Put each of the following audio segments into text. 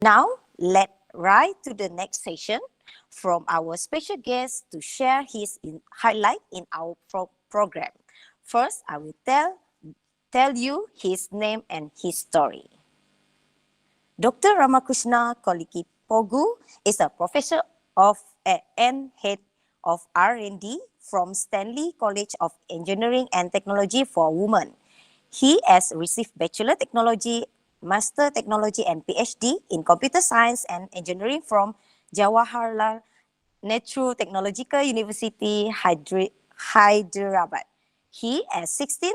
Now, let's right to the next session from our special guest to share his highlight in our program. First, I will tell you his name and his story. Dr. Ramakrishna Kolikipogu is a professor of and head of R&D from Stanley College of Engineering and Technology for Women. He has received Bachelor Technology, Master Technology, and PhD in Computer Science and Engineering from Jawaharlal Nehru Technological University, Hyderabad. He has 16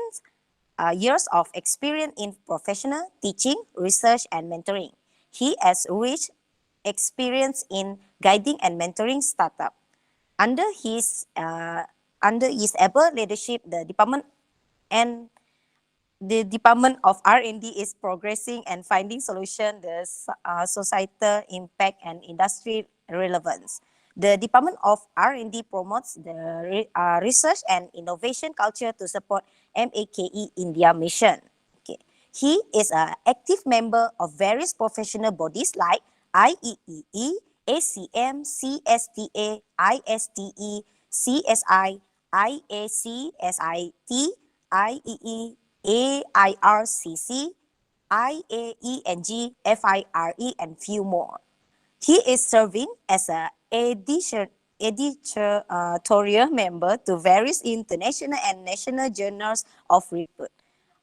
years of experience in professional teaching, research, and mentoring. He has rich experience in guiding and mentoring startup. Under his uh, under his able leadership, and the Department of R&D is progressing and finding solution the societal impact and industry relevance. The Department of R&D promotes the research and innovation culture to support MAKE India mission. Okay. He is an active member of various professional bodies like IEEE, ACM, CSTA, ISTE, CSI, IACSIT, IEE, AIRCC, IAENG, FIRE, and few more. He is serving as an editorial member to various international and national journals of repute.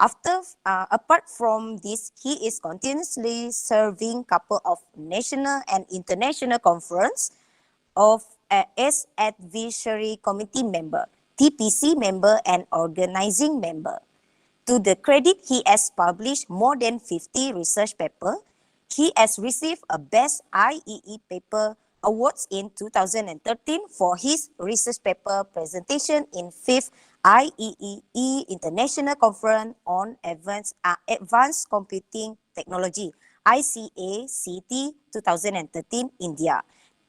Apart from this, he is continuously serving couple of national and international conference of as advisory committee member, TPC member, and organizing member. To the credit, he has published more than 50 research papers. He has received a Best IEE Paper Awards in 2013 for his research paper presentation in 5th IEEE International Conference on Advanced Computing Technology, ICACT 2013, India.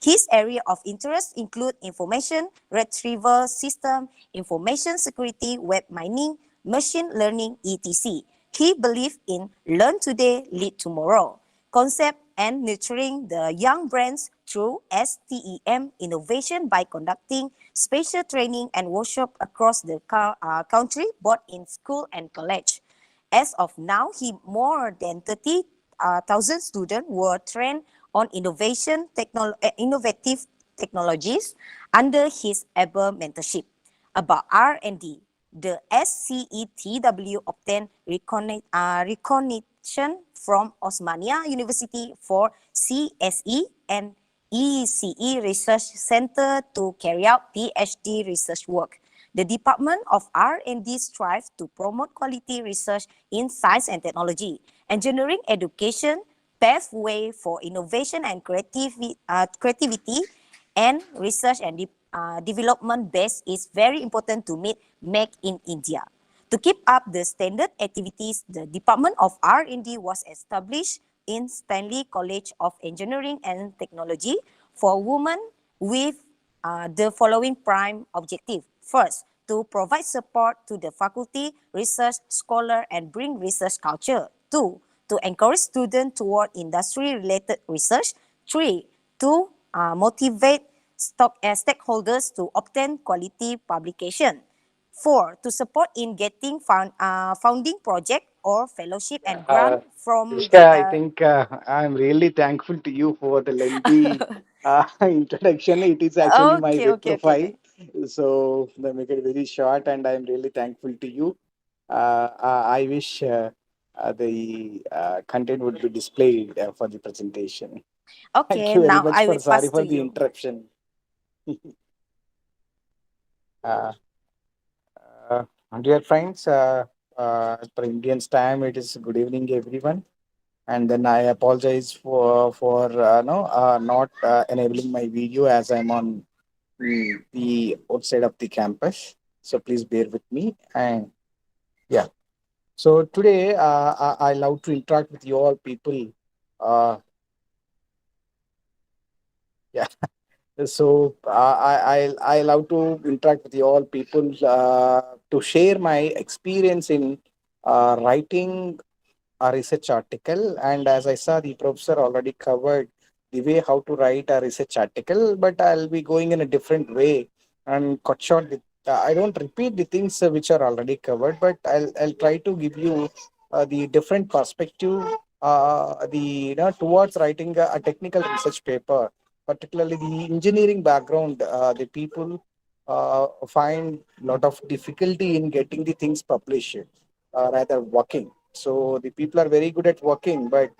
His area of interest include information retrieval system, information security, web mining, machine learning, etc. He believed in learn today, lead tomorrow concept and nurturing the young brains through STEM innovation by conducting special training and workshop across the country, both in school and college. As of now, he more than 30,000 students were trained on innovative technologies under his able mentorship. About R&D, the SCETW obtained recognition from Osmania University for CSE and ECE Research Center to carry out PhD research work. The Department of R&D strives to promote quality research in science and technology. Engineering education paves way for innovation and creativity, and research and development base is very important to meet Make in India. To keep up the standard activities, the Department of R&D was established in Stanley College of Engineering and Technology for women with the following prime objective. First, to provide support to the faculty, research scholar, and bring research culture. Two, to encourage students toward industry-related research. Three, to motivate stakeholders to obtain quality publication. Four, to support in getting founding project or fellowship and grant from Rishka, the I think I'm really thankful to you for the lengthy introduction. It is actually my okay, web okay, okay, profile. okay. So they make it very short, and I'm really thankful to you. I wish the content would be displayed for the presentation. Thank Okay, you very now much I for will sorry pass for to the you. interruption. Uh, uh, Dear friends, as per Indian's time, it is good evening, everyone. And then I apologize for no not enabling my video as I'm on the outside of the campus. So please bear with me. And yeah, so today I love to interact with you all people. Uh, yeah, so I love to interact with you all people to share my experience in writing a research article. And as I saw, the professor already covered the way how to write a research article, but I'll be going in a different way and cut short. I don't repeat the things which are already covered, but I'll try to give you the different perspective, towards writing a technical research paper, particularly the engineering background. The people find a lot of difficulty in getting the things published, rather working. So the people are very good at working, but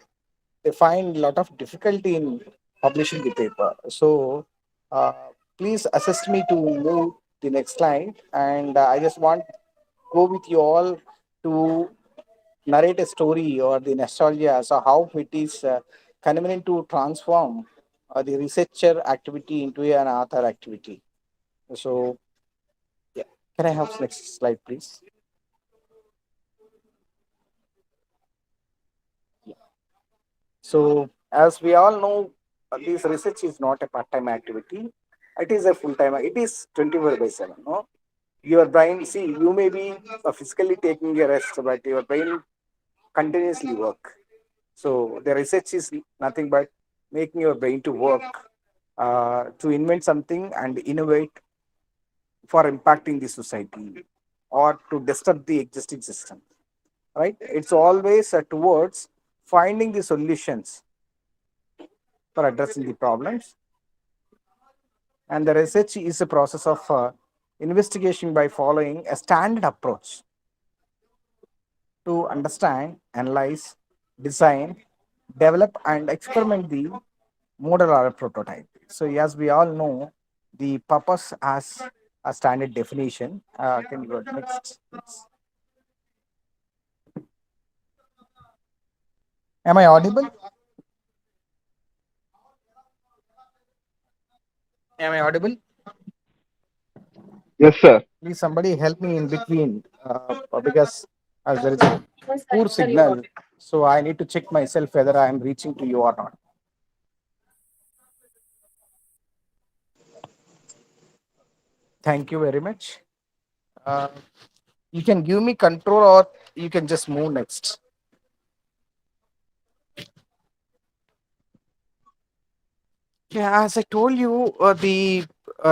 they find a lot of difficulty in publishing the paper. So uh, please assist me to move the next slide. And I just want go with you all to narrate a story or the nostalgia. So how it is convenient to transform the researcher activity into an author activity. So yeah, can I have next slide, please? So, as we all know, this research is not a part-time activity. It is a full-time. It is 24/7. No, your brain. See, you may be physically taking a rest, but your brain continuously work. So, the research is nothing but making your brain to work, to invent something and innovate for impacting the society or to disturb the existing system. Right? It's always towards finding the solutions for addressing the problems. And the research is a process of investigation by following a standard approach to understand, analyze, design, develop, and experiment the model or a prototype. So, as we all know, the purpose has a standard definition. Can you go next, please? Am I audible? Am I audible? Yes, sir. Please, somebody help me in between, because as there is a poor signal, so I need to check myself whether I am reaching to you or not. Thank you very much. Uh, you can give me control, or you can just move next. Yeah, as I told you, the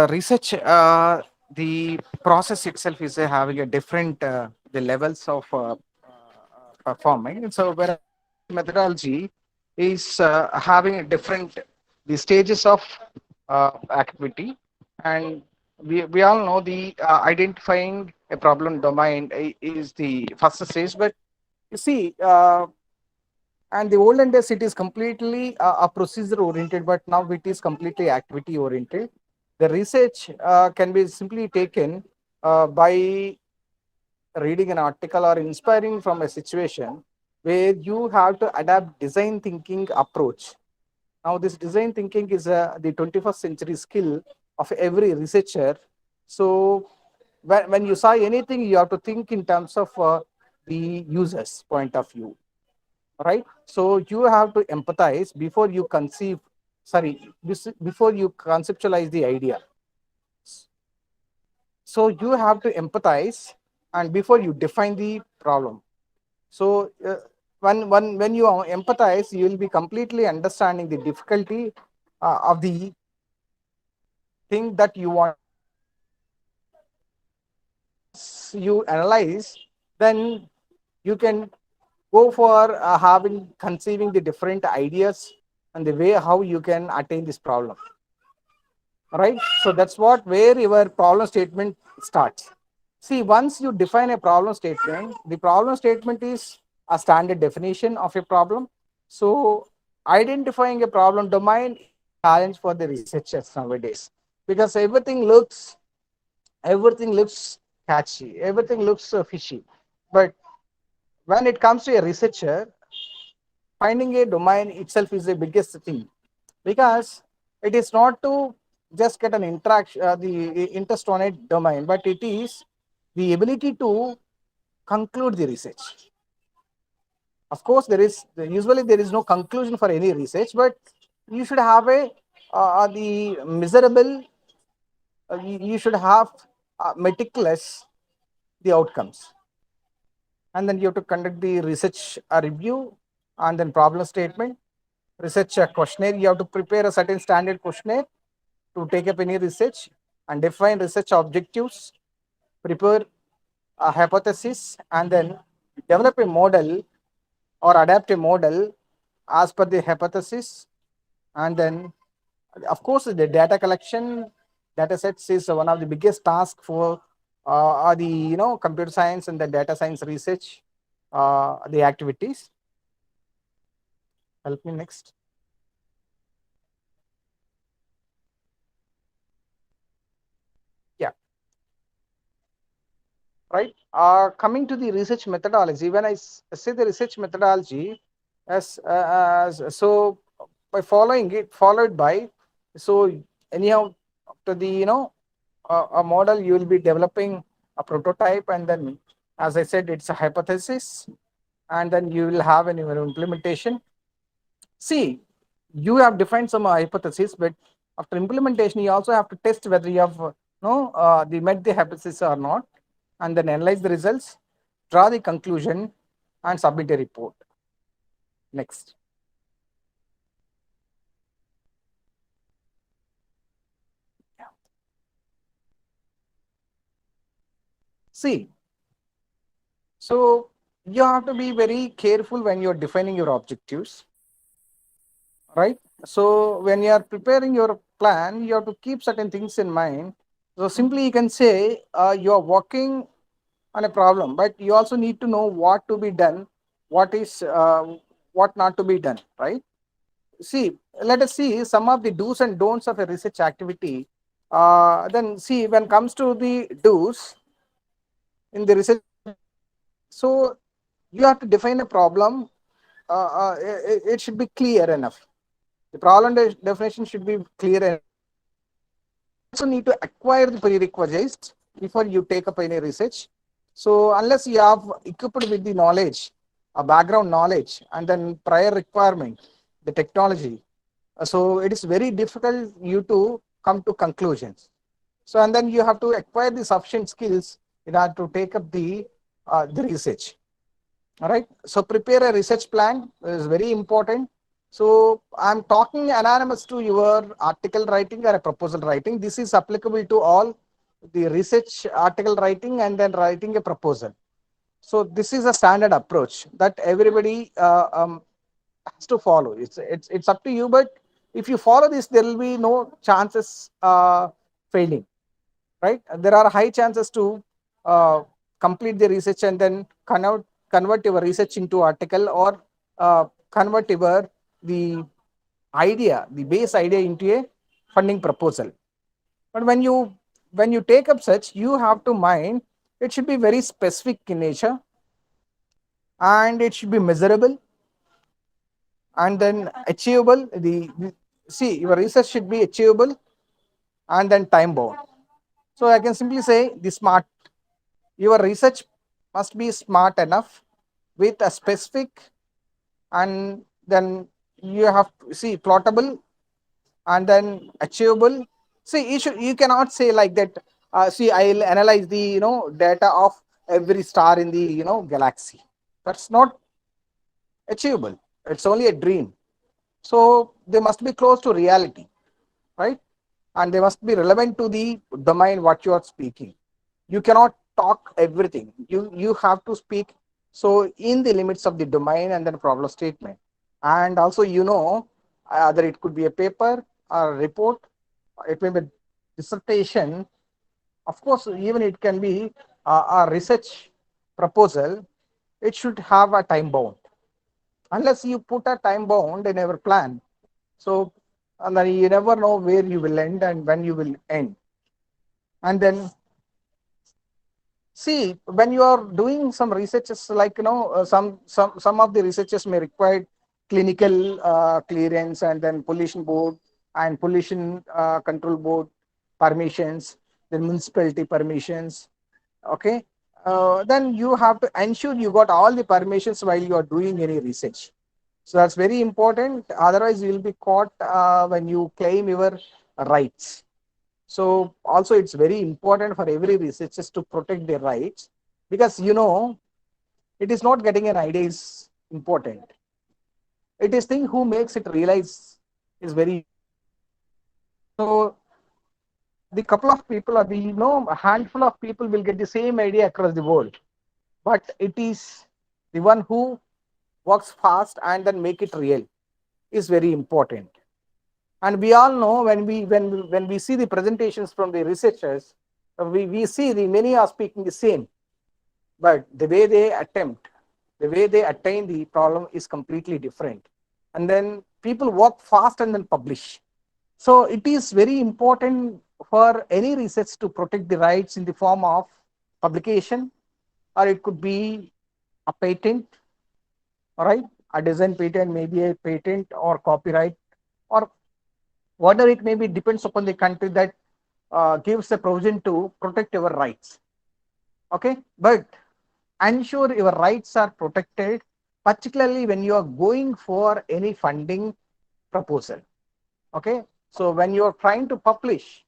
research, the process itself is having a different the levels of performing. So, whereas the methodology is having a different the stages of activity, and we all know the identifying a problem domain is the first stage. But you see, and the olden days it is completely a procedure oriented, but now it is completely activity oriented. The research can be simply taken by reading an article or inspiring from a situation where you have to adapt design thinking approach. Now this design thinking is the 21st century skill of every researcher. So when you saw anything, you have to think in terms of the user's point of view, right? So you have to empathize before you conceive, sorry, before you conceptualize the idea. So you have to empathize and before you define the problem. So when you empathize, you will be completely understanding the difficulty of the thing that you want. Once you analyze, then you can go for having conceiving the different ideas and the way how you can attain this problem, right? So that's what where your problem statement starts. See, once you define a problem statement, the problem statement is a standard definition of a problem. So identifying a problem domain is a challenge for the researchers nowadays, because everything looks catchy, everything looks fishy. But when it comes to a researcher, finding a domain itself is the biggest thing, because it is not to just get an interaction, the interest on a domain, but it is the ability to conclude the research. Of course, there is no conclusion for any research, but you should have a the miserable. You should have meticulous the outcomes. and then you have to conduct the research review, and then problem statement, research questionnaire. You have to prepare a certain standard questionnaire to take up any research, and define research objectives, prepare a hypothesis, and then develop a model or adapt a model as per the hypothesis. And then, of course, the data collection, data sets is one of the biggest tasks for the computer science and the data science research, the activities. Help me next. Yeah, right. Coming to the research methodology, when I say the research methodology, as so by following it, followed by, so anyhow, after the a model, you will be developing a prototype, and then, as I said, it's a hypothesis, and then you will have an implementation. See, you have defined some hypothesis, but after implementation, you also have to test whether you have no the met the hypothesis or not, and then analyze the results, draw the conclusion, and submit a report. Next. See, so you have to be very careful when you're defining your objectives, right? So when you are preparing your plan, you have to keep certain things in mind. So simply you can say you are working on a problem, but you also need to know what to be done, what is what not to be done, right? See, let us see some of the do's and don'ts of a research activity. Then see, when comes to the do's in the research activity, so you have to define a problem. It should be clear enough. The problem definition should be clear enough. You also need to acquire the prerequisites before you take up any research. So unless you have equipped with the knowledge, a background knowledge, and then prior requirement, the technology, so it is very difficult you to come to conclusions. So and then you have to acquire the sufficient skills in order to take up the research. All right. So prepare a research plan is very important. So I'm talking anonymous to your article writing or a proposal writing. This is applicable to all the research article writing and then writing a proposal. So this is a standard approach that everybody has to follow. It's up to you, but if you follow this, there will be no chances failing, right? There are high chances to complete the research and then convert your research into article, or convert your the idea, the base idea, into a funding proposal. But when you take up such, you have to mind it should be very specific in nature, and it should be measurable, and then achievable. See, your research should be achievable and then time bound. So I can simply say the smart. Your research must be smart enough with a specific, and then you have to see plottable, and then achievable. See, you cannot say like that. See, I'll analyze the data of every star in the galaxy. That's not achievable. It's only a dream. So they must be close to reality, right? And they must be relevant to the domain what you are speaking. You cannot talk everything. You have to speak so in the limits of the domain and then problem statement. And also, either it could be a paper or a report, it may be dissertation. Of course, even it can be a research proposal. It should have a time bound. Unless you put a time bound in your plan, so and then you never know where you will end and when you will end. And then see, when you are doing some researches, like some of the researchers may require clinical clearance, and then pollution board and pollution control board permissions, then municipality permissions. Okay, then you have to ensure you got all the permissions while you are doing any research. So that's very important. Otherwise, you will be caught when you claim your rights. So also it's very important for every researchers to protect their rights, because It is not getting an idea is important. It is thing who makes it realize is very important. So the couple of people or the a handful of people will get the same idea across the world, but it is the one who works fast and then make it real is very important. And we all know when we see the presentations from the researchers, we see the many are speaking the same, but the way they attempt, the way they attain the problem is completely different. And then people work fast and then publish. So it is very important for any research to protect the rights in the form of publication, or it could be a patent, all right, a design patent, maybe a patent or copyright, or whatever it may be, depends upon the country that gives a provision to protect your rights. Okay, but ensure your rights are protected, particularly when you are going for any funding proposal. Okay, so when you are trying to publish,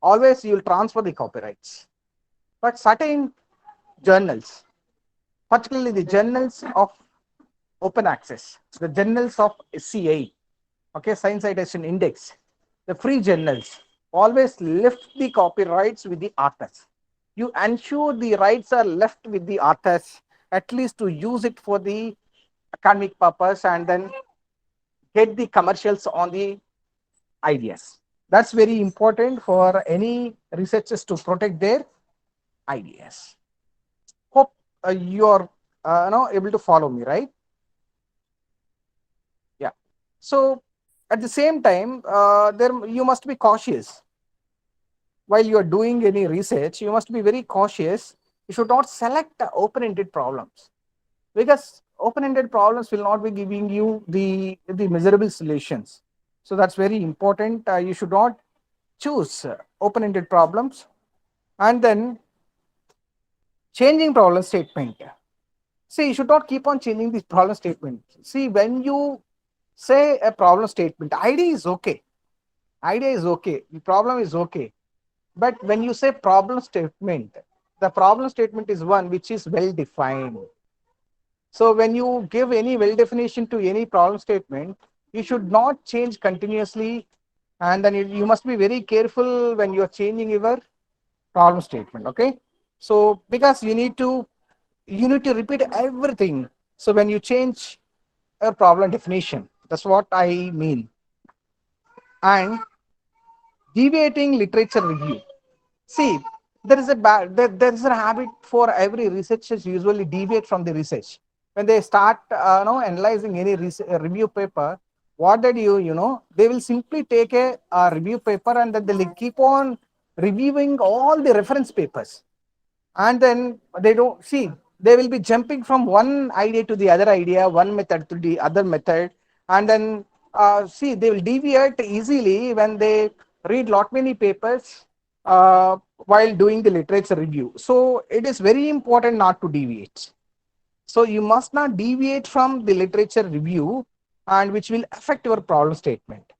always you will transfer the copyrights. But certain journals, particularly the journals of open access, the journals of SCI, okay, Science Citation Index, the free journals, always left the copyrights with the authors. You ensure the rights are left with the authors, at least to use it for the academic purpose and then get the commercials on the ideas. That's very important for any researchers to protect their ideas. Hope you're able to follow me, right? Yeah. So at the same time, there you must be cautious while you are doing any research. You must be very cautious. You should not select open-ended problems, because open-ended problems will not be giving you the measurable solutions. So that's very important. You should not choose open-ended problems. And then changing problem statement. See, you should not keep on changing the problem statement. See, when you say a problem statement, idea is okay. Idea is okay. The problem is okay. But when you say problem statement, the problem statement is one which is well defined. So when you give any well definition to any problem statement, you should not change continuously. And then you must be very careful when you are changing your problem statement. Okay. So because you need to repeat everything. So when you change a problem definition, that's what I mean. And deviating literature review. See, there is a habit for every researchers usually deviate from the research. When they start analyzing any review paper, what they do, they will simply take a review paper and then they'll keep on reviewing all the reference papers. And then they don't see, they will be jumping from one idea to the other idea, one method to the other method. And then see, they will deviate easily when they read lot many papers while doing the literature review. So it is very important not to deviate. So you must not deviate from the literature review, and which will affect your problem statement.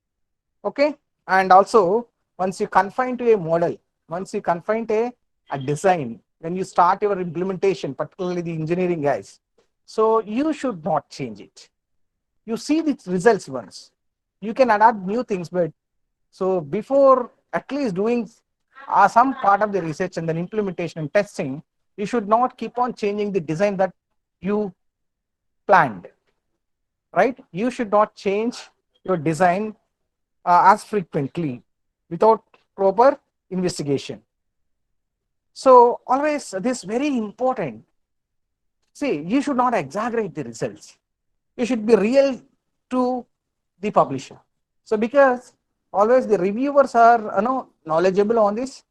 Okay. And also, once you confine to a model, once you confine to a design, when you start your implementation, particularly the engineering guys, so you should not change it. You see the results once. You can adapt new things, but so before at least doing some part of the research and then implementation and testing, you should not keep on changing the design that you planned, right? You should not change your design as frequently without proper investigation. So always this very important. See, you should not exaggerate the results. You should be real to the publisher. So because always the reviewers are knowledgeable on this,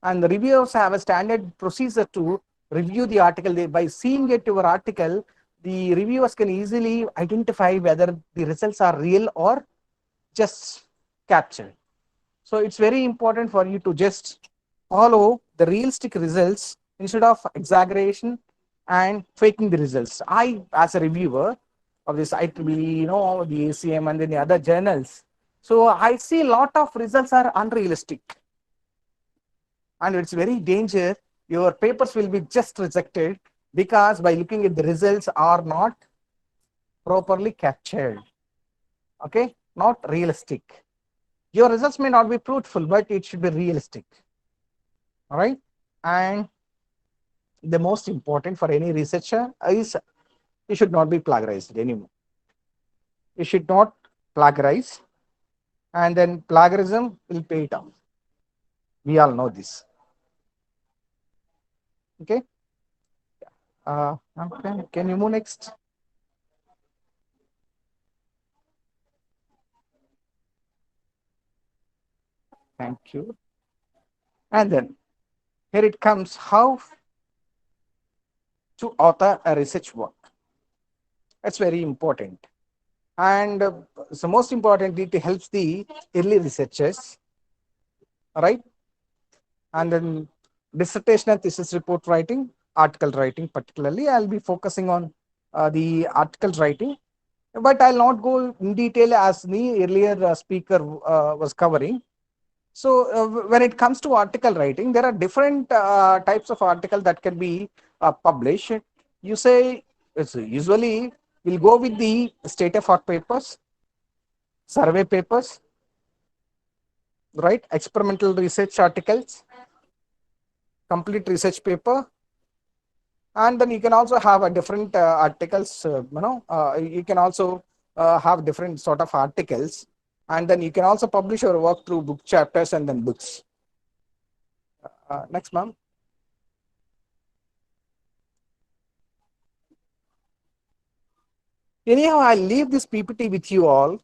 and the reviewers have a standard procedure to review the article. By seeing it your article, the reviewers can easily identify whether the results are real or just captured. So it's very important for you to just follow the realistic results instead of exaggeration and faking the results. I, as a reviewer of this IEEE, the ACM and then the other journals, so I see a lot of results are unrealistic, and it's very danger. Your papers will be just rejected because by looking at the results are not properly captured. Okay, not realistic. Your results may not be truthful, but it should be realistic. All right, and the most important for any researcher is you should not be plagiarized anymore. You should not plagiarize, and then plagiarism will pay it off. We all know this. Okay. Okay. Can you move next? Thank you. And then here it comes how to author a research work. That's very important. And so most important, it helps the early researchers, right? And then dissertation and thesis report writing, article writing particularly. I'll be focusing on the article writing, but I'll not go in detail as the earlier speaker was covering. So when it comes to article writing, there are different types of article that can be published. You say it's usually we'll go with the state of art papers, survey papers, right? Experimental research articles, complete research paper, and then you can also have a different articles. You can also have different sort of articles, and then you can also publish your work through book chapters and then books. Next, ma'am. Anyhow, I'll leave this PPT with you all.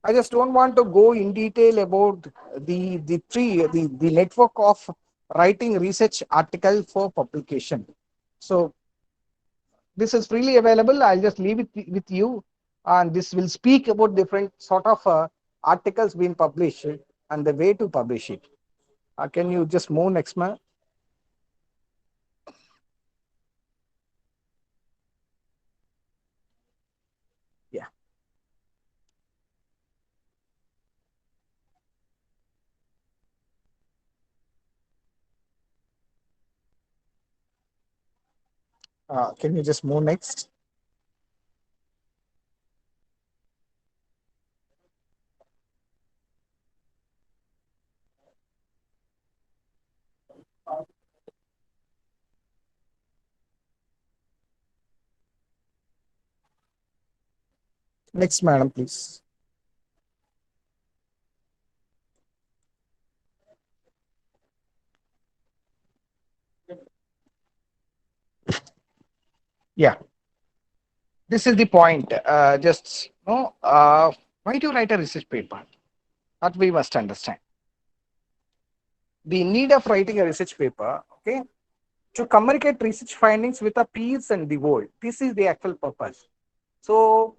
I just don't want to go in detail about the network of writing research article for publication. So this is freely available. I'll just leave it with you, and this will speak about different sort of articles being published and the way to publish it. Can you just move next, ma'am? Yeah. Can you just move next? Next, madam, please. Yeah. This is the point. Just no. Why do you write a research paper? That we must understand. The need of writing a research paper, okay, to communicate research findings with the peers and the world. This is the actual purpose. So,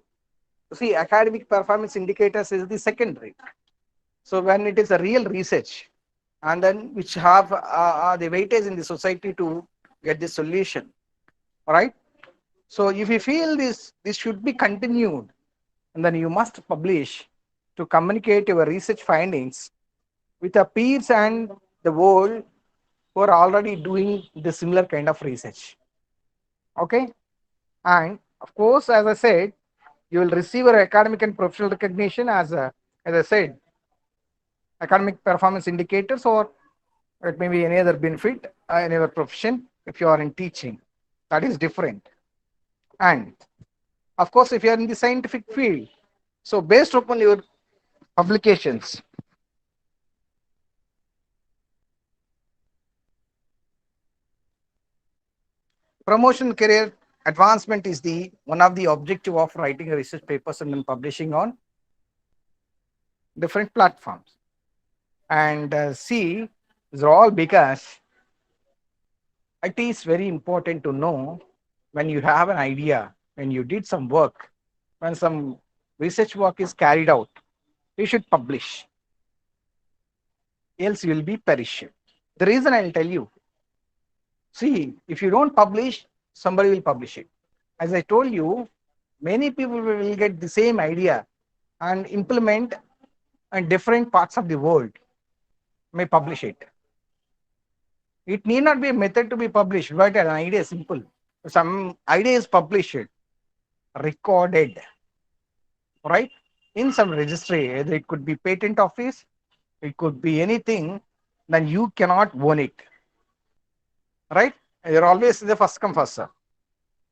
see, academic performance indicators is the secondary. So, when it is a real research, and then which have the weightage in the society to get the solution, all right. So, if you feel this should be continued, and then you must publish to communicate your research findings with the peers and the world who are already doing the similar kind of research. Okay, and of course, as I said, you will receive your academic and professional recognition as I said, academic performance indicators, or it may be any other benefit in your profession if you are in teaching. That is different. And of course, if you are in the scientific field, so based upon your publications, promotion career advancement is the one of the objective of writing a research papers and then publishing on different platforms. And see, these are all because it is very important to know when you have an idea, when you did some work, when some research work is carried out, you should publish, else you will be perished. The reason I'll tell you, see, if you don't publish, somebody will publish it. As I told you, many people will get the same idea and implement in different parts of the world, may publish it. It need not be a method to be published, but an idea is simple. Some idea is published, recorded, right? In some registry, either it could be patent office, it could be anything, then you cannot own it, right? You're always the first come first serve.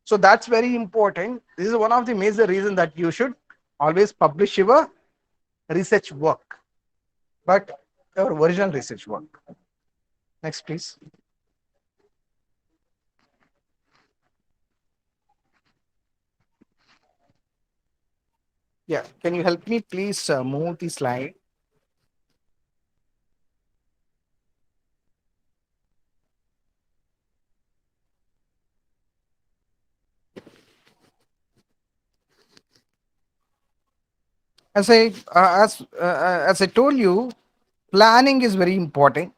So that's very important. This is one of the major reasons that you should always publish your research work, but your original research work. Next, please. Yeah, can you help me please move the slide? As I told you, planning is very important.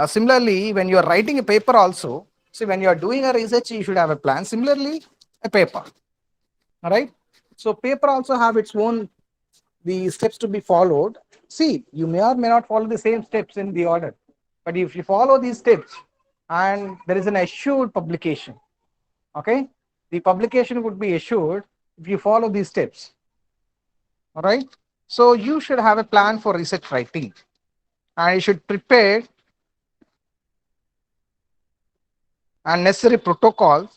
Similarly, when you are writing a paper also, see, when you are doing a research, you should have a plan. Similarly, a paper, all right? So paper also have its own the steps to be followed. See, you may or may not follow the same steps in the order, but if you follow these steps and there is an assured publication, okay, the publication would be assured if you follow these steps, all right? So you should have a plan for research writing, and you should prepare and necessary protocols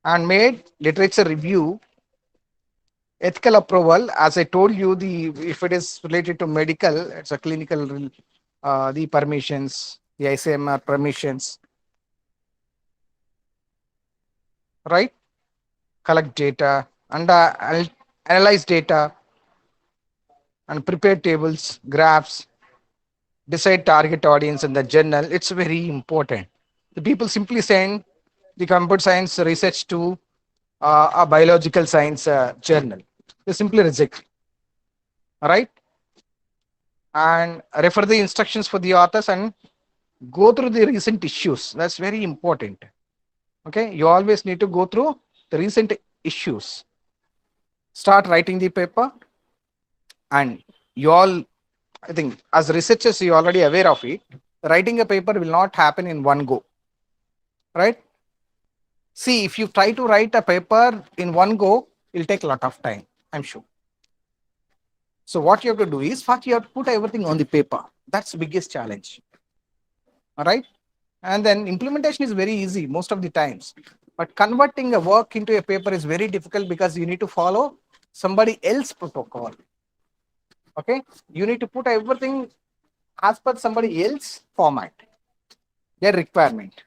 and made literature review, ethical approval. As I told you, the if it is related to medical, it's a clinical, the permissions, the ICMR permissions, right? Collect data and analyze data and prepare tables, graphs, decide target audience in the journal. It's very important. The people simply send the computer science research to a biological science journal. They simply reject, all right? And refer the instructions for the authors and go through the recent issues. That's very important. Okay, you always need to go through the recent issues. Start writing the paper, and you all, I think, as researchers, you already aware of it. Writing a paper will not happen in one go, right? See, if you try to write a paper in one go, it'll take a lot of time, I'm sure. So what you have to do is first you have to put everything on the paper. That's the biggest challenge. All right. And then implementation is very easy most of the times. But converting a work into a paper is very difficult because you need to follow somebody else protocol. Okay. You need to put everything as per somebody else format, their requirement.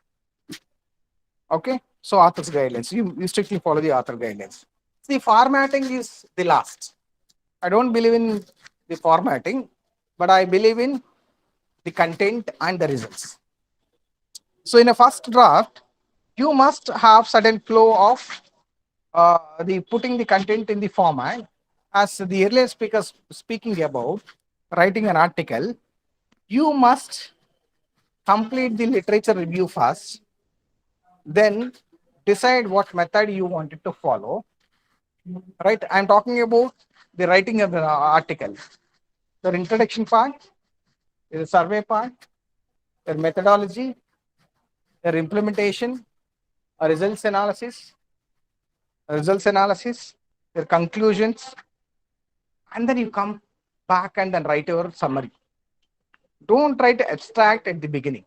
Okay. So author's guidelines. You strictly follow the author guidelines. See, formatting is the last. I don't believe in the formatting, but I believe in the content and the results. So in a first draft, you must have certain flow of the putting the content in the format. As the earlier speakers speaking about writing an article, you must complete the literature review first, then decide what method you wanted to follow. Right? I'm talking about the writing of the article. The introduction part, the survey part, the methodology, the implementation, a results analysis, your conclusions, and then you come back and then write your summary. Don't write abstract at the beginning,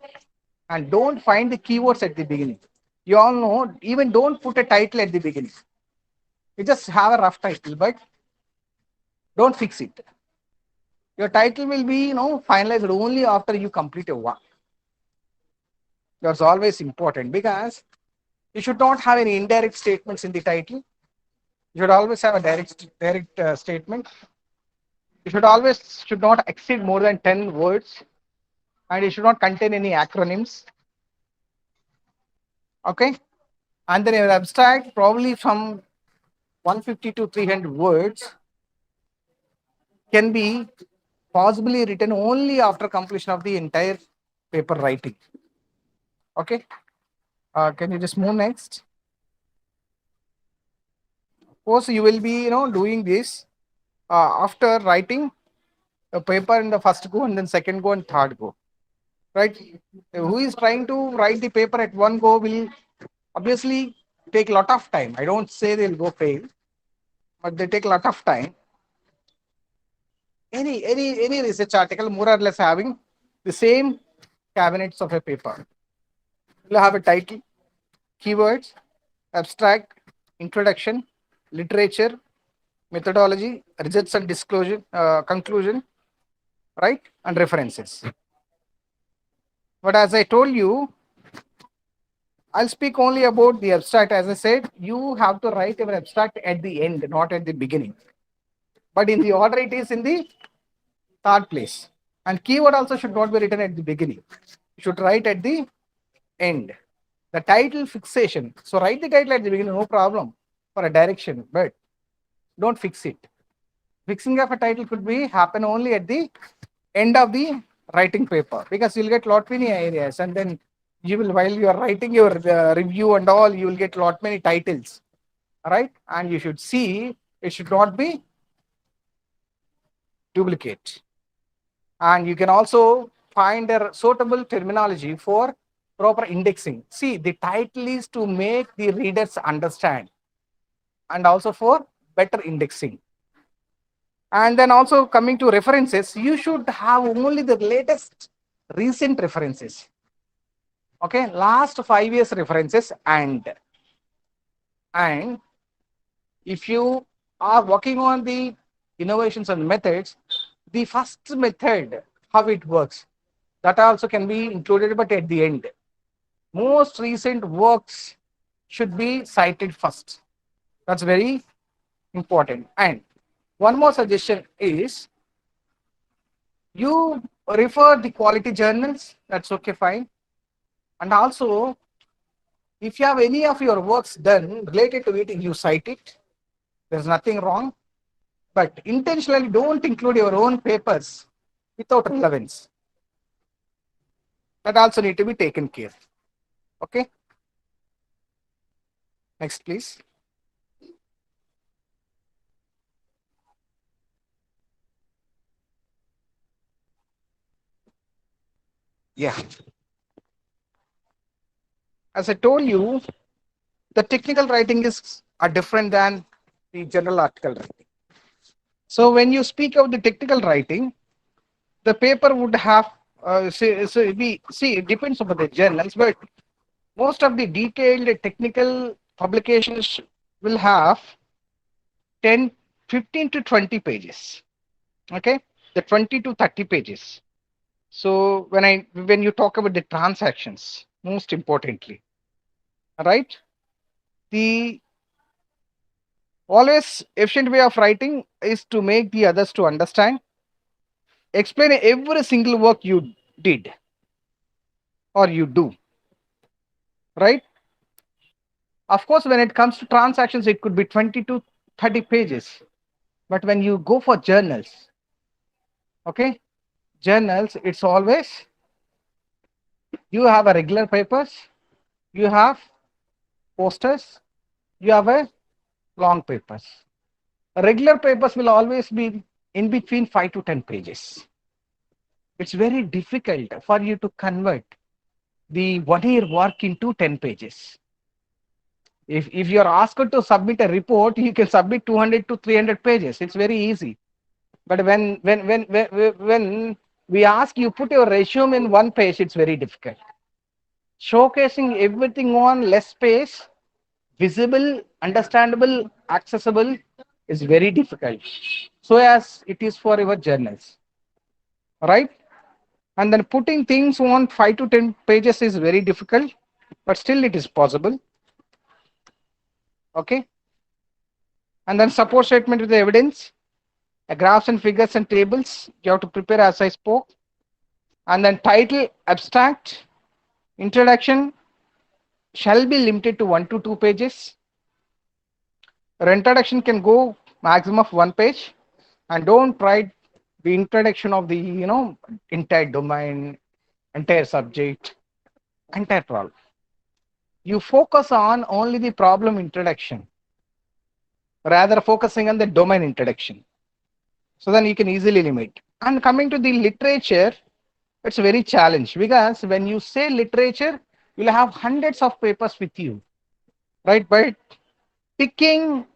and don't find the keywords at the beginning. You all know, even don't put a title at the beginning. You just have a rough title, but don't fix it. Your title will be, finalized only after you complete a work. That's always important because you should not have any indirect statements in the title. You should always have a direct statement. You should not exceed more than 10 words, and it should not contain any acronyms. Okay. And then your abstract, probably from 150 to 300 words, can be possibly written only after completion of the entire paper writing. Okay. Can you just move next? Of course, you will be, doing this after writing a paper in the first go and then second go and third go. right? Who is trying to write the paper at one go will obviously take a lot of time. I don't say they'll go fail, but they take a lot of time. Any research article more or less having the same cabinets of a paper. You'll have a title, keywords, abstract, introduction, literature, methodology, results and disclosure, conclusion, right, and references. But as I told you, I'll speak only about the abstract. As I said, you have to write your abstract at the end, not at the beginning. But in the order, it is in the third place. And keyword also should not be written at the beginning. You should write at the end. The title fixation. So write the title at the beginning, no problem for a direction, but don't fix it. Fixing of a title could be happen only at the end of the writing paper, because you'll get lot many areas, and then you will, while you are writing your review and all, you will get lot many titles, right? And you should see it should not be duplicate. And you can also find a suitable terminology for proper indexing. See, the title is to make the readers understand, and also for better indexing. And then also coming to references, you should have only the latest recent references. Okay, last 5 years references. And if you are working on the innovations and methods, the first method, how it works, that also can be included, but at the end. Most recent works should be cited first. That's very important. And one more suggestion is, you refer the quality journals, that's okay, fine. And also, if you have any of your works done related to it, you cite it. There's nothing wrong. But intentionally don't include your own papers without relevance. That also need to be taken care. Okay. Next, please. Yeah. As I told you, the technical writing is are different than the general article writing. So when you speak of the technical writing, the paper would have see it depends upon the journals, but most of the detailed technical publications will have 10, 15 to 20 pages. Okay, the 20 to 30 pages. So when you talk about the transactions, most importantly, right, the always efficient way of writing is to make the others to understand, explain every single work you did or you do, right? Of course, when it comes to transactions, it could be 20 to 30 pages. But when you go for journals, okay, journals, it's always you have a regular papers, you have posters, you have a long papers. Regular papers will always be in between 5 to 10 pages. It's very difficult for you to convert the 1 year work into 10 pages. If you're asked to submit a report, you can submit 200 to 300 pages. It's very easy. But when we ask you put your resume in 1 page, it's very difficult. Showcasing everything on less space, visible, understandable, accessible, is very difficult. So as it is for your journals, right? And then putting things on 5 to 10 pages is very difficult, but still it is possible. Okay. And then support statement with the evidence, graphs and figures and tables. You have to prepare as I spoke. And then title, abstract, introduction shall be limited to 1 to 2 pages. Introduction can go maximum of 1 page, and don't write the introduction of the entire domain, entire subject, entire problem. You focus on only the problem introduction, rather focusing on the domain introduction. So then you can easily limit. And coming to the literature, It's a very challenge because when you say literature, you'll have hundreds of papers with you, right? But picking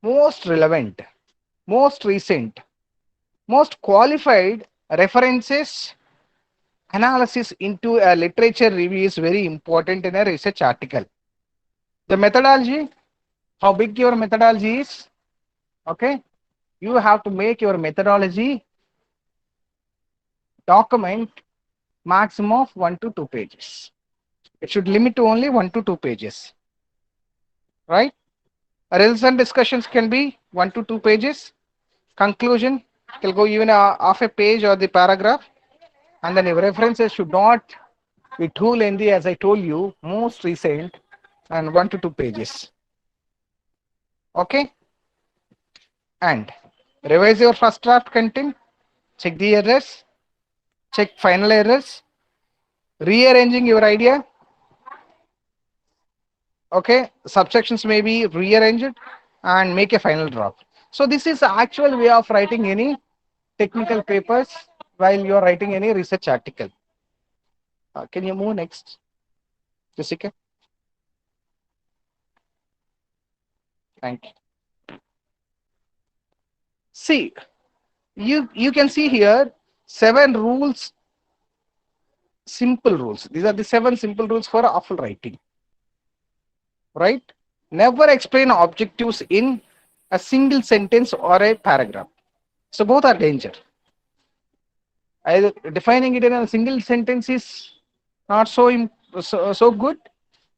most relevant, most recent, most qualified references analysis into a literature review is very important in a research article. The methodology, how big your methodology is, okay? You have to make your methodology document maximum of 1 to 2 pages. It should limit to only 1 to 2 pages, right? Relevant discussions can be 1 to 2 pages. Conclusion can go even half a page or the paragraph. And then your references should not be too lengthy, as I told you, most recent and 1 to 2 pages. Okay. And revise your first draft content, check the errors, check final errors, rearranging your idea. Okay, subsections may be rearranged and make a final draft. So this is the actual way of writing any technical papers while you are writing any research article. Can you move next, Jessica? Thank you. See, you can see here 7 rules, simple rules. These are the 7 simple rules for awful writing, right? Never explain objectives in a single sentence or a paragraph. So both are danger. Either defining it in a single sentence is not so good,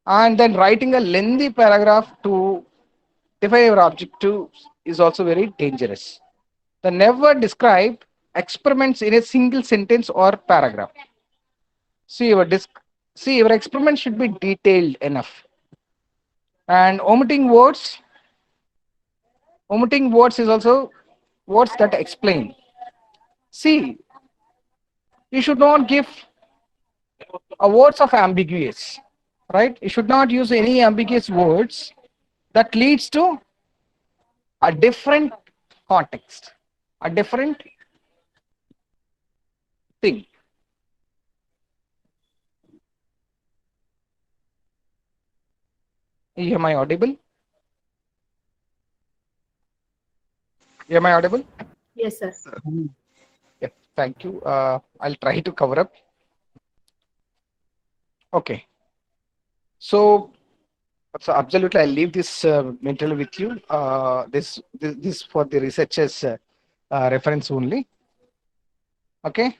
and then writing a lengthy paragraph to define your objective is also very dangerous. The never describe experiments in a single sentence or paragraph. See your disc. See your experiment should be detailed enough, and omitting words is also words that explain. See, you should not give words of ambiguous, right? You should not use any ambiguous words that leads to a different context, a different thing. Am I audible? Am I audible? Yes, sir. Yeah, thank you. I'll try to cover up. Okay. So, absolutely, I'll leave this mentally with you. This for the researchers reference only. Okay.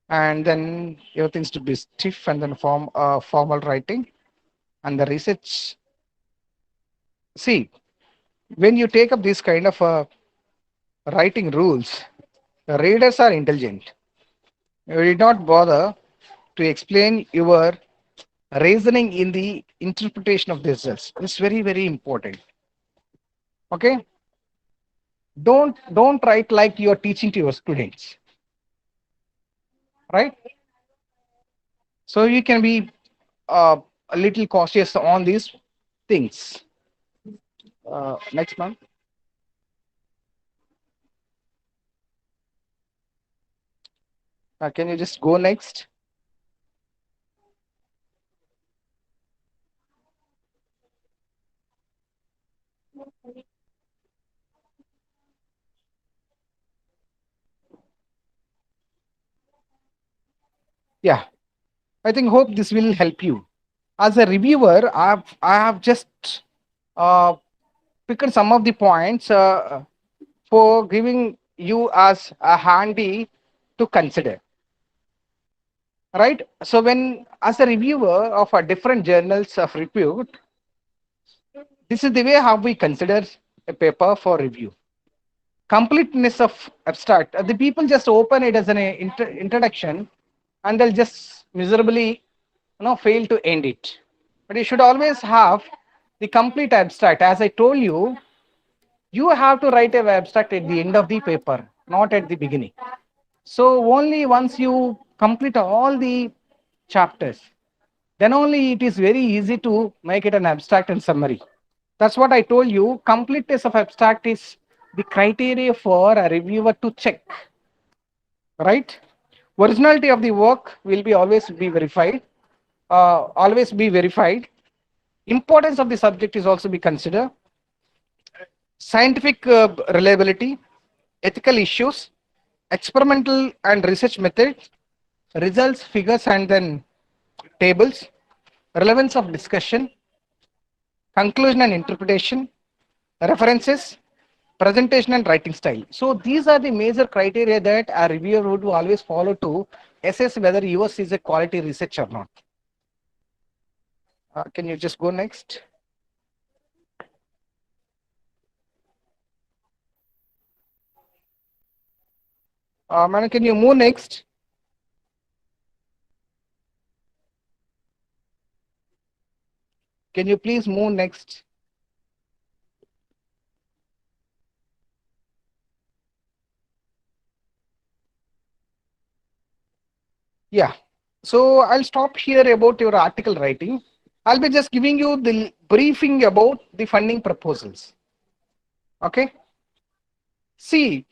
And then everything's to be stiff and then formal writing and the research. See, when you take up this kind of writing rules, the readers are intelligent. You did not bother to explain your reasoning in the interpretation of the results. It's very, very important. Okay. Don't write like you're teaching to your students, right? So you can be a little cautious on these things. Next month. Can you just go next? Yeah, I think hope this will help you. As a reviewer, I have just uh, picked some of the points for giving you as a handy to consider. Right. So when as a reviewer of a different journals of repute, this is the way how we consider a paper for review. Completeness of abstract. The people just open it as an introduction, and they'll just miserably, fail to end it. But you should always have the complete abstract. As I told you, you have to write an abstract at the end of the paper, not at the beginning. So only once you complete all the chapters, then only it is very easy to make it an abstract and summary. That's what I told you. Completeness of abstract is the criteria for a reviewer to check, right? Originality of the work will be always be verified. Always be verified. Importance of the subject is also be considered. Scientific reliability, ethical issues, experimental and research methods, results, figures, and then tables, relevance of discussion, conclusion and interpretation, references, presentation and writing style. So these are the major criteria that a reviewer would always follow to assess whether yours is a quality research or not. Can you just go next? Madam, can you move next? Can you please move next? Yeah. So I'll stop here about your article writing. I'll be just giving you the briefing about the funding proposals. Okay. See,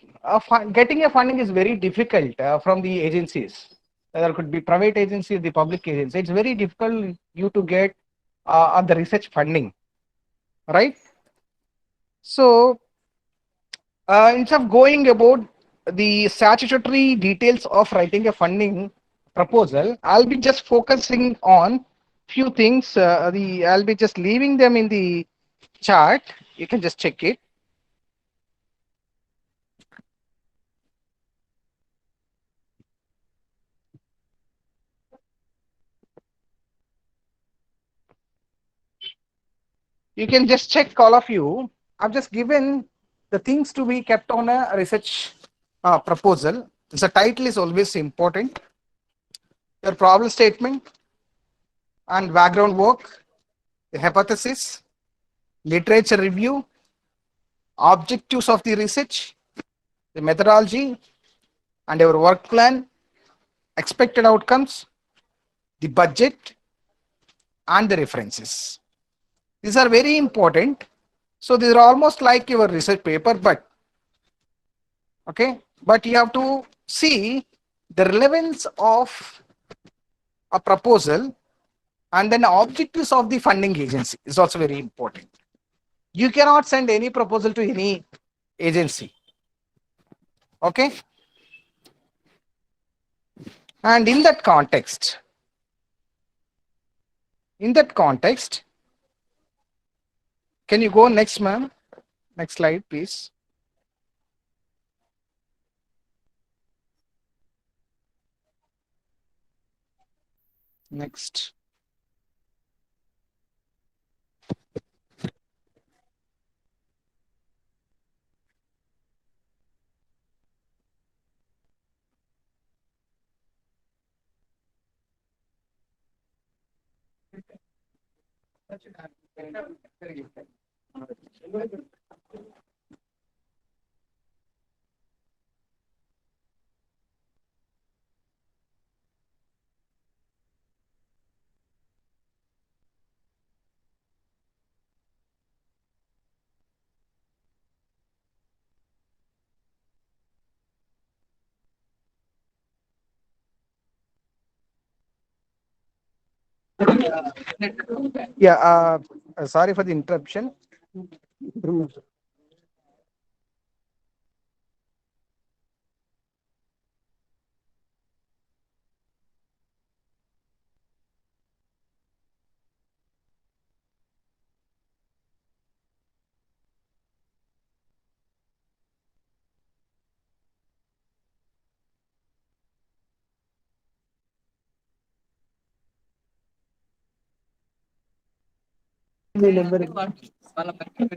getting a funding is very difficult from the agencies. There could be private agencies, the public agencies. It's very difficult you to get on the research funding, right? So instead of going about the statutory details of writing a funding proposal, I'll be just focusing on few things. I'll be just leaving them in the chart. You can just check it. You can just check all of you. I've just given the things to be kept on a research proposal. The title is always important. Your problem statement and background work, the hypothesis, literature review, objectives of the research, the methodology, and your work plan, expected outcomes, the budget, and the references. These are very important. So these are almost like your research paper, but okay, but you have to see the relevance of a proposal and then objectives of the funding agency is also very important. You cannot send any proposal to any agency. Okay. And in that context, can you go next, ma'am? Next slide, please. Next. Yeah, sorry for the interruption.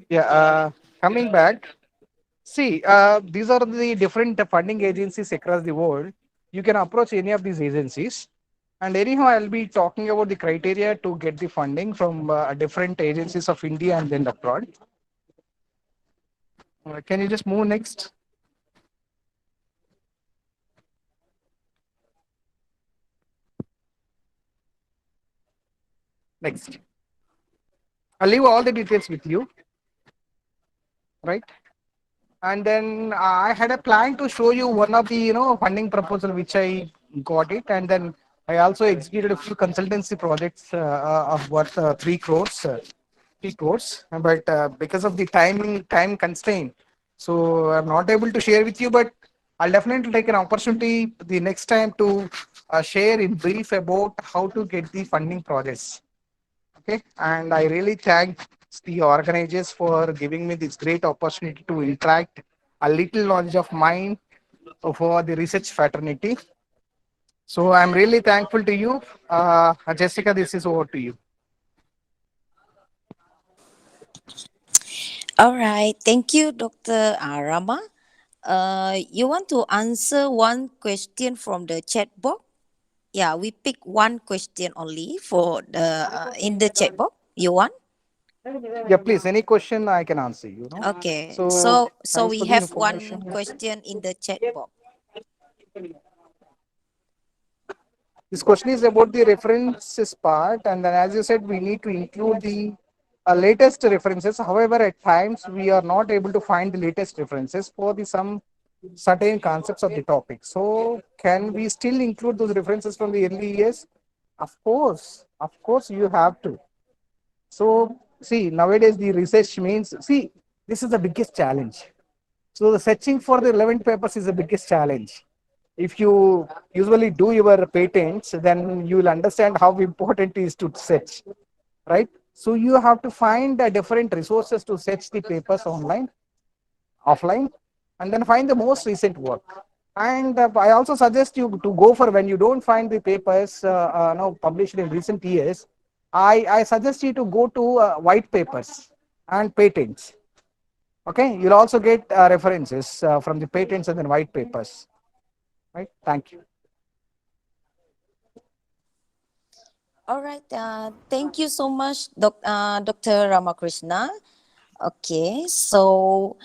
Yeah, coming back. See, these are the different funding agencies across the world. You can approach any of these agencies. And anyhow, I'll be talking about the criteria to get the funding from different agencies of India and then abroad. Can you just move next? Next. I'll leave all the details with you, right? And then I had a plan to show you one of the funding proposal which I got it. And then I also executed a few consultancy projects of worth 3 crores. 3 crores, but because of the time constraint, so I'm not able to share with you. But I'll definitely take an opportunity the next time to share in brief about how to get the funding projects. Okay, and I really thank the organizers for giving me this great opportunity to interact a little knowledge of mine for the research fraternity. So I'm really thankful to you, Jessica. This is over to you. All right. Thank you, Dr. Rama. You want to answer one question from the chat box? Yeah, we pick one question only for the in the chat box. You want? Yeah, please. Any question I can answer. Okay. So So thanks we for the have one information. question in the chat box. This question is about the references part, and then as you said, we need to include the latest references. However, at times we are not able to find the latest references for the some certain concepts of the topic. So, can we still include those references from the early years? Of course, you have to. So, see, nowadays the research means, see, this is the biggest challenge. So, the searching for the relevant papers is the biggest challenge. If you usually do your patents, then you will understand how important it is to search, right? So, you have to find different resources to search the papers online, offline, and then find the most recent work. And I also suggest you to go for, when you don't find the papers now published in recent years, I suggest you to go to white papers and patents. Okay, you'll also get references from the patents and then white papers. Right? Thank you. All right. Thank you so much, Dr. Ramakrishna. Okay. So,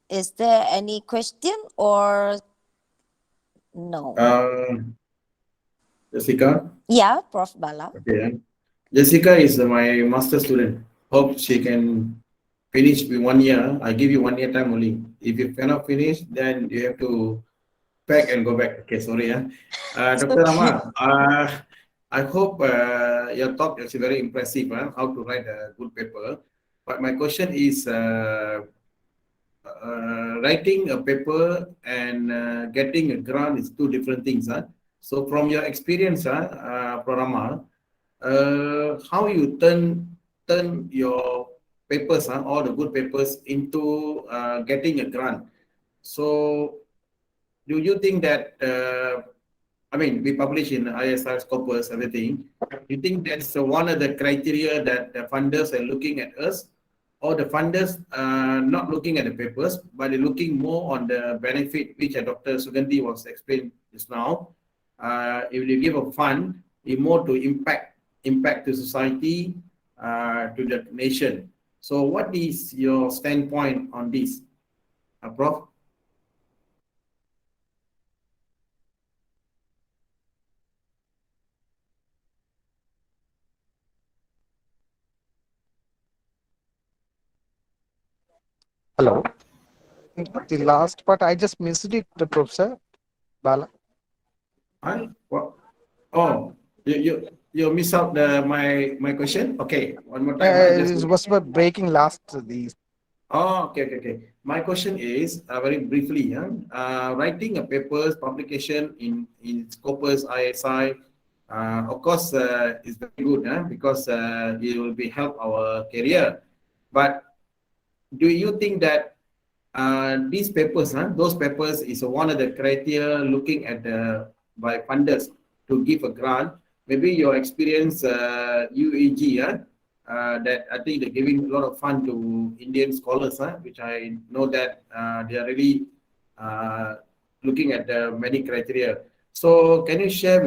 is there any question or no? Jessica. Yeah, Prof. Bala. Okay. Jessica is my master student. Hope she can finish with 1 year. I give you 1 year time only. If you cannot finish, then you have to pack and go back. Okay, sorry. Dr. Okay. Rama, I hope your talk is very impressive. How to write a good paper. But my question is, writing a paper and getting a grant is two different things. So from your experience, Pranama, how you turn your papers, all the good papers, into getting a grant. So do you think that I mean, we publish in ISR Scopus, everything. You think that's one of the criteria that the funders are looking at us, or the funders not looking at the papers, but they're looking more on the benefit, which Dr. Sugandhi was explained just now. If you give a fund, it more to impact to society, to the nation. So, what is your standpoint on this, Prof? Hello. The last part, I just missed it, Professor Bala. What? Oh, you miss out my question. Okay, one more time. Just It was about breaking last the. okay. My question is very briefly. Writing a papers publication in Scopus ISI, of course, is very good. Because it will be help our career. But do you think that these papers, those papers is one of the criteria looking at the by funders to give a grant. Maybe your experience, UAG, that I think they're giving a lot of fund to Indian scholars, which I know that they are really looking at the many criteria. So can you share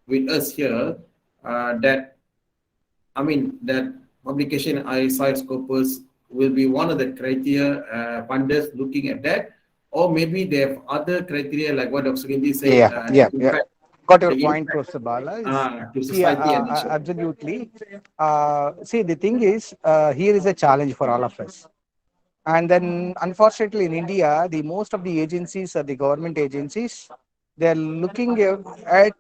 with us here that I mean, that publication ISI Scopus will be one of the criteria funders looking at that, or maybe they have other criteria like what Dr. Gindi said, Yeah. Got your the point, impact Professor Bala. Is to see, society and nation. absolutely. See, the thing is, here is a challenge for all of us. And then, unfortunately, in India, the most of the agencies are the government agencies, They're looking at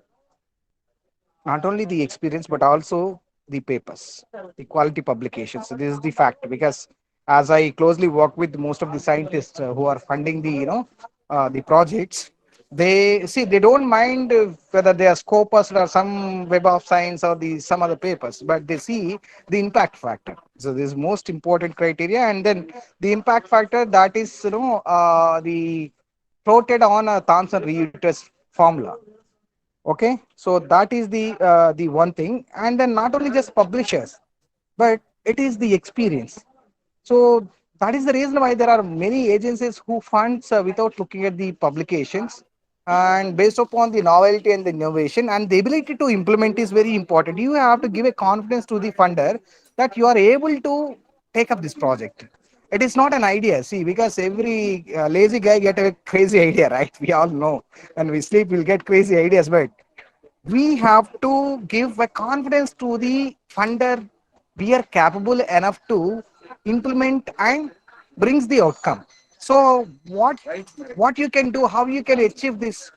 not only the experience but also the papers, the quality publications. So this is the fact, because as I closely work with most of the scientists who are funding the the projects, they see they don't mind whether they are scopus or some web of science or the some other papers, but they see the impact factor. So this is most important criteria, and then the impact factor, that is the floated on a Thomson Reuters formula. Okay, so that is the one thing. And then not only just publishers, but it is the experience. So that is the reason why there are many agencies who funds without looking at the publications, and based upon the novelty and the innovation and the ability to implement is very important. You have to give a confidence to the funder that you are able to take up this project. It is not an idea, see, because every lazy guy get a crazy idea, right? We all know when we sleep we'll get crazy ideas, but we have to give a confidence to the funder. We are capable enough to implement and brings the outcome. So what you can do, how you can achieve this,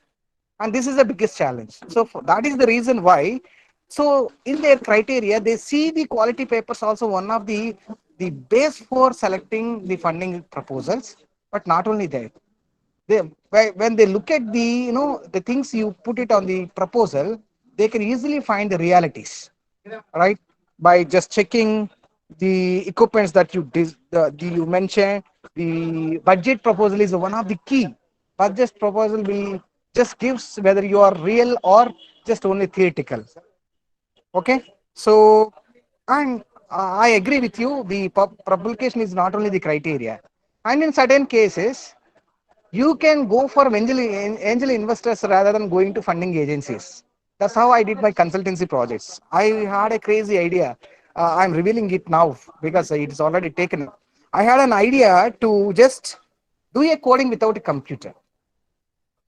and this is the biggest challenge. So that is the reason why, so in their criteria they see the quality papers also one of the base for selecting the funding proposals. But not only that, they, when they look at the the things you put it on the proposal, they can easily find the realities, right? By just checking the equipments that you mentioned. The budget proposal is one of the key. Budget proposal will just gives whether you are real or just only theoretical. Okay, so, and I agree with you, the publication is not only the criteria. And in certain cases you can go for angel investors rather than going to funding agencies. That's how I did my consultancy projects. I had a crazy idea. I'm revealing it now because it's already taken up. I had an idea to just do a coding without a computer.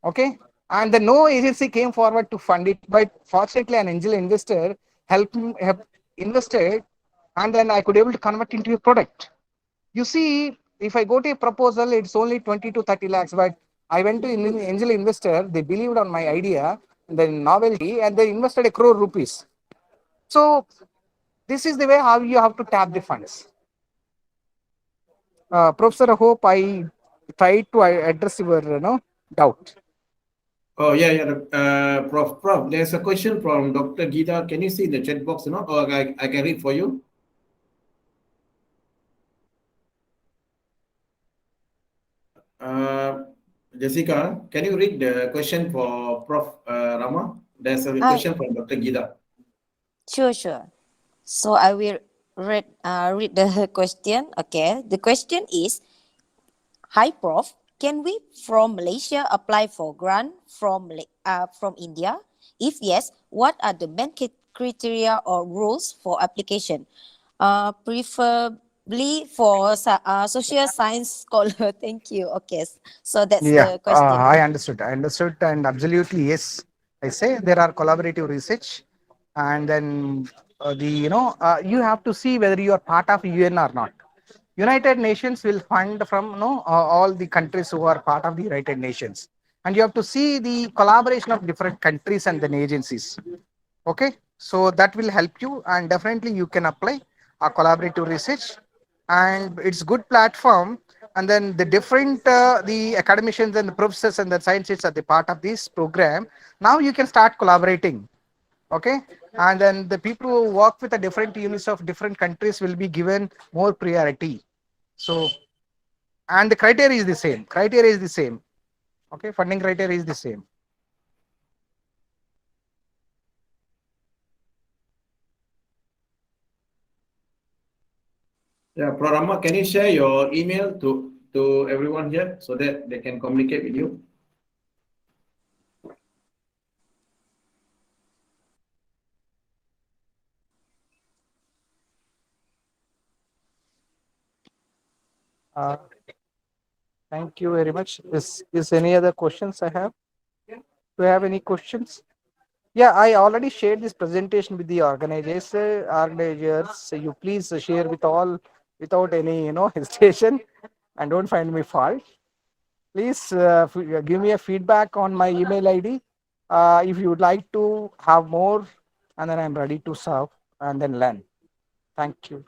Okay. And the no agency came forward to fund it, but fortunately an angel investor helped invested, and then I could able to convert into a product. You see, if I go to a proposal, it's only 20 to 30 lakhs, but I went to an angel investor, they believed on my idea, the novelty, and they invested a crore rupees. So this is the way how you have to tap the funds. Professor, I hope I tried to address your doubt. Oh, yeah, yeah. Prof, there's a question from Dr. Gita. Can you see the chat box, or I can read for you? Uh, Jessica, can you read the question for Prof. Rama? There's a Uh, question from Dr. Gita. sure, sure. So I will read the question. Okay. The question is, hi, Prof. Can we from Malaysia apply for grant from India? If yes, what are the main criteria or rules for application? Preferably for social science scholar. Thank you. Okay, so that's Yeah, the question. I understood. I understood, and absolutely yes. I say there are collaborative research, and then you have to see whether you are part of UN or not. United Nations will fund from all the countries who are part of the United Nations, and you have to see the collaboration of different countries and then agencies. Okay, so that will help you, and definitely you can apply a collaborative research, and it's good platform. And then the different the academicians and the professors and the scientists are the part of this program. Now you can start collaborating. Okay, and then the people who work with the different units of different countries will be given more priority. So, and the criteria is the same. Criteria is the same. Okay, funding criteria is the same. Yeah, Prof. Rama, can you share your email to everyone here so that they can communicate with you? uh, Thank you very much. Is any other questions I have? Do you have any questions? Yeah, I already shared this presentation with the organizers. So you please share with all without any hesitation, and don't find me fault. Please give me a feedback on my email ID. If you would like to have more, and then I'm ready to serve and then learn. Thank you.